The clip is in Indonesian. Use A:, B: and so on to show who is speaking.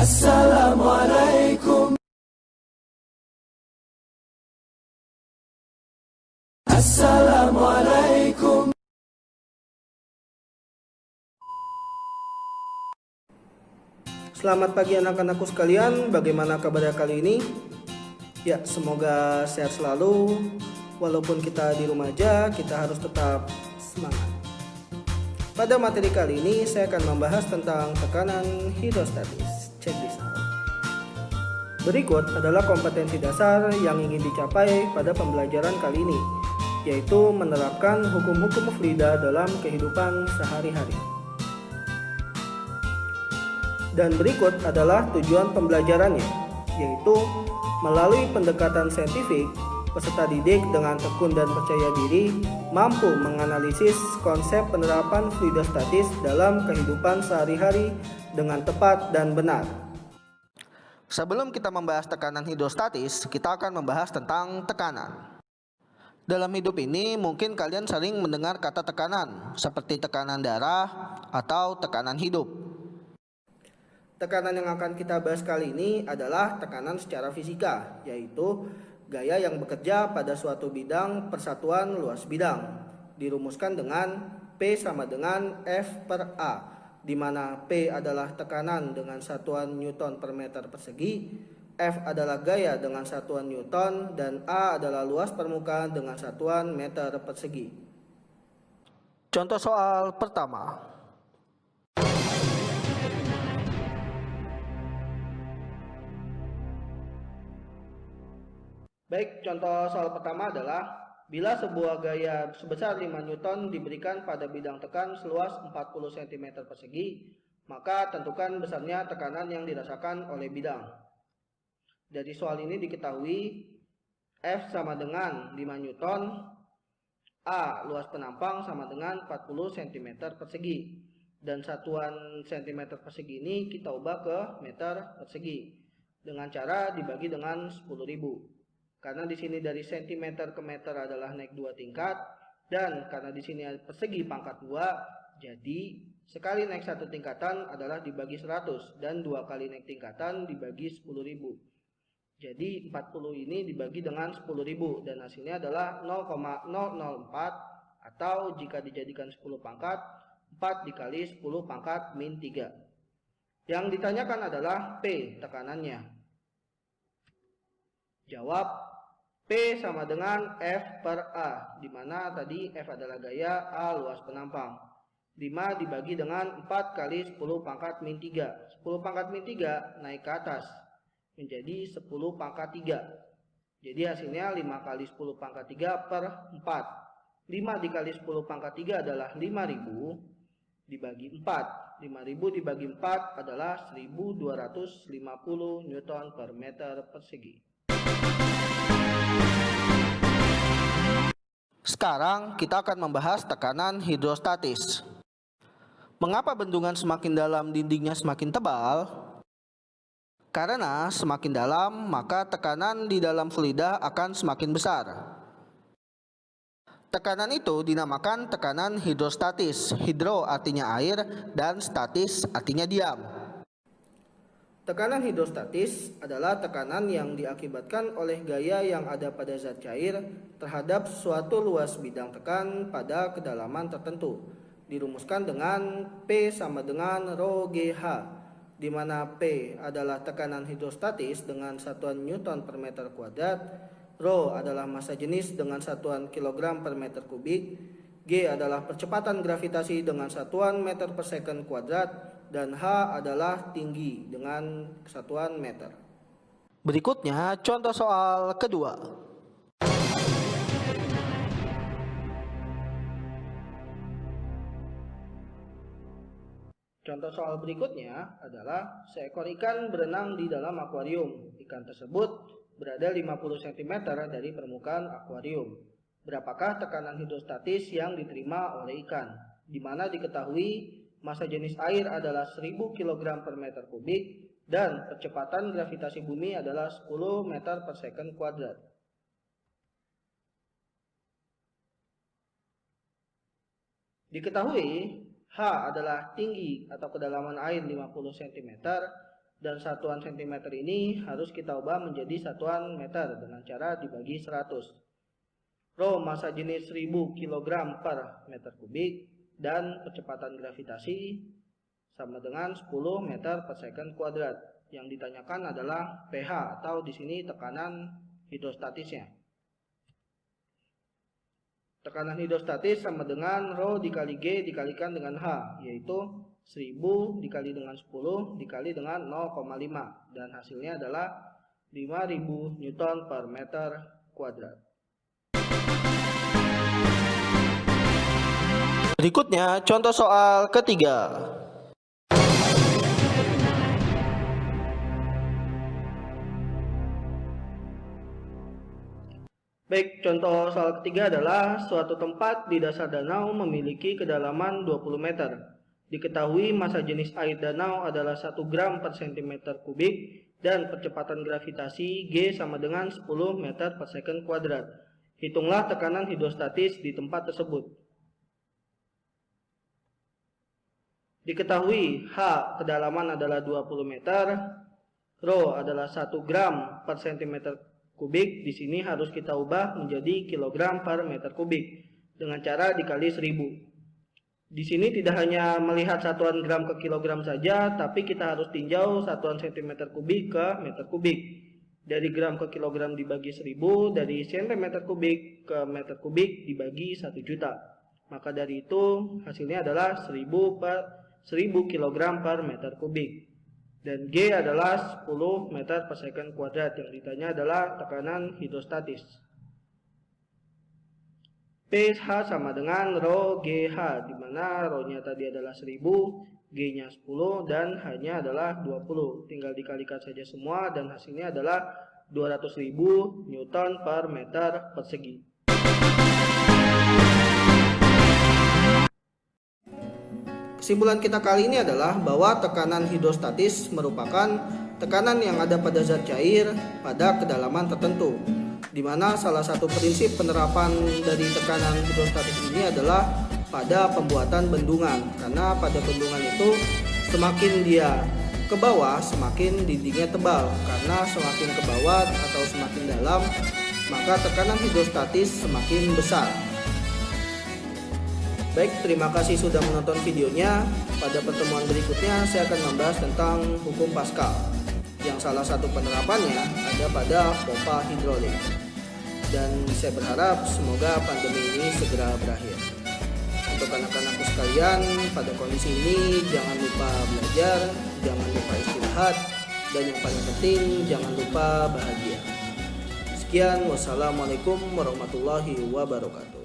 A: Assalamualaikum. Assalamualaikum.
B: Selamat pagi anak-anakku sekalian, bagaimana kabarnya kali ini? Ya, semoga sehat selalu. Walaupun kita di rumah aja, kita harus tetap semangat. Pada materi kali ini, saya akan membahas tentang tekanan hidrostatis. Check this out. Berikut adalah kompetensi dasar yang ingin dicapai pada pembelajaran kali ini, yaitu menerapkan hukum-hukum fluida dalam kehidupan sehari-hari. Dan berikut adalah tujuan pembelajarannya, yaitu melalui pendekatan saintifik, peserta didik dengan tekun dan percaya diri mampu menganalisis konsep penerapan fluidostatis dalam kehidupan sehari-hari dengan tepat dan benar. Sebelum kita membahas tekanan hidrostatis, kita akan membahas tentang tekanan. Dalam hidup ini mungkin kalian sering mendengar kata tekanan, seperti tekanan darah atau tekanan hidup. Tekanan yang akan kita bahas kali ini adalah tekanan secara fisika, yaitu gaya yang bekerja pada suatu bidang persatuan luas bidang. Dirumuskan dengan P sama dengan F per A, di mana P adalah tekanan dengan satuan Newton per meter persegi, F adalah gaya dengan satuan Newton, dan A adalah luas permukaan dengan satuan meter persegi. Contoh soal pertama. Baik, contoh soal pertama adalah bila sebuah gaya sebesar 5 Newton diberikan pada bidang tekan seluas 40 cm persegi, maka tentukan besarnya tekanan yang dirasakan oleh bidang. Dari soal ini diketahui F sama dengan 5 Newton, A luas penampang sama dengan 40 cm persegi, dan satuan cm persegi ini kita ubah ke meter persegi dengan cara dibagi dengan 10.000. Karena di sini dari cm ke meter adalah naik 2 tingkat, dan karena di sini persegi pangkat 2, jadi sekali naik 1 tingkatan adalah dibagi 100, dan 2 kali naik tingkatan dibagi 10.000. Jadi 40 ini dibagi dengan 10.000, dan hasilnya adalah 0,004, atau jika dijadikan 10 pangkat, 4 dikali 10 pangkat min 3. Yang ditanyakan adalah P tekanannya. Jawab P sama dengan F per A, di mana tadi F adalah gaya, A luas penampang. 5 dibagi dengan 4 kali 10 pangkat min 3. 10 pangkat min 3 naik ke atas menjadi 10 pangkat 3. Jadi hasilnya 5 kali 10 pangkat 3 per 4. 5 dikali 10 pangkat 3 adalah 5.000 dibagi 4. 5.000 dibagi 4 adalah 1.250 Newton per meter persegi. Sekarang kita akan membahas tekanan hidrostatis. Mengapa bendungan semakin dalam dindingnya semakin tebal? Karena semakin dalam maka tekanan di dalam fluida akan semakin besar. Tekanan itu dinamakan tekanan hidrostatis. Hidro artinya air dan statis artinya diam. Tekanan hidrostatis adalah tekanan yang diakibatkan oleh gaya yang ada pada zat cair terhadap suatu luas bidang tekan pada kedalaman tertentu. Dirumuskan dengan P sama dengan rho GH, di mana P adalah tekanan hidrostatis dengan satuan Newton per meter kuadrat, rho adalah massa jenis dengan satuan kilogram per meter kubik, G adalah percepatan gravitasi dengan satuan meter per second kuadrat, dan H adalah tinggi dengan kesatuan meter. Berikutnya contoh soal kedua. Contoh soal berikutnya adalah seekor ikan berenang di dalam akuarium. Ikan tersebut berada 50 cm dari permukaan akuarium. Berapakah tekanan hidrostatis yang diterima oleh ikan? Di mana diketahui massa jenis air adalah 1000 kg per meter kubik dan percepatan gravitasi bumi adalah 10 meter per second kuadrat. Diketahui H adalah tinggi atau kedalaman air 50 cm Dan satuan cm ini harus kita ubah menjadi satuan meter dengan cara dibagi 100. Rho massa jenis 1000 kg per meter kubik dan percepatan gravitasi sama dengan 10 meter per second kuadrat. Yang ditanyakan adalah pH atau di sini tekanan hidrostatisnya. Tekanan hidrostatis sama dengan Rho dikali G dikalikan dengan H, yaitu 1000 dikali dengan 10 dikali dengan 0,5 dan hasilnya adalah 5000 Newton per meter kuadrat. Berikutnya contoh soal ketiga. Baik, contoh soal ketiga adalah suatu tempat di dasar danau memiliki kedalaman 20 meter. Diketahui massa jenis air danau adalah 1 gram per cm kubik dan percepatan gravitasi G sama dengan 10 meter per second kuadrat. Hitunglah tekanan hidrostatis di tempat tersebut. Diketahui H kedalaman adalah 20 meter, Rho adalah 1 gram per cm kubik. Di sini harus kita ubah menjadi kilogram per meter kubik dengan cara dikali 1000. Di sini tidak hanya melihat satuan gram ke kilogram saja, tapi kita harus tinjau satuan cm kubik ke meter kubik. Dari gram ke kilogram dibagi 1000, dari cm kubik ke meter kubik dibagi 1 juta. Maka dari itu hasilnya adalah 1000 kg per meter kubik. Dan G adalah 10 meter per second kuadrat. Yang ditanya adalah tekanan hidrostatis. pH sama dengan Rho GH, di mana Rho-nya tadi adalah 1000, G-nya 10, dan H-nya adalah 20. Tinggal dikalikan saja semua dan hasilnya adalah 200.000 Newton per meter persegi. Kesimpulan kita kali ini adalah bahwa tekanan hidrostatis merupakan tekanan yang ada pada zat cair pada kedalaman tertentu, di mana salah satu prinsip penerapan dari tekanan hidrostatis ini adalah pada pembuatan bendungan. Karena pada bendungan itu semakin dia ke bawah semakin dindingnya tebal, karena semakin ke bawah atau semakin dalam maka tekanan hidrostatis semakin besar. Baik, terima kasih sudah menonton videonya. Pada pertemuan berikutnya saya akan membahas tentang hukum Pascal, yang salah satu penerapannya ada pada pompa hidrolik. Dan saya berharap semoga pandemi ini segera berakhir. Untuk anak-anakku sekalian, pada kondisi ini jangan lupa belajar, jangan lupa istirahat, dan yang paling penting jangan lupa bahagia. Sekian, wassalamualaikum warahmatullahi wabarakatuh.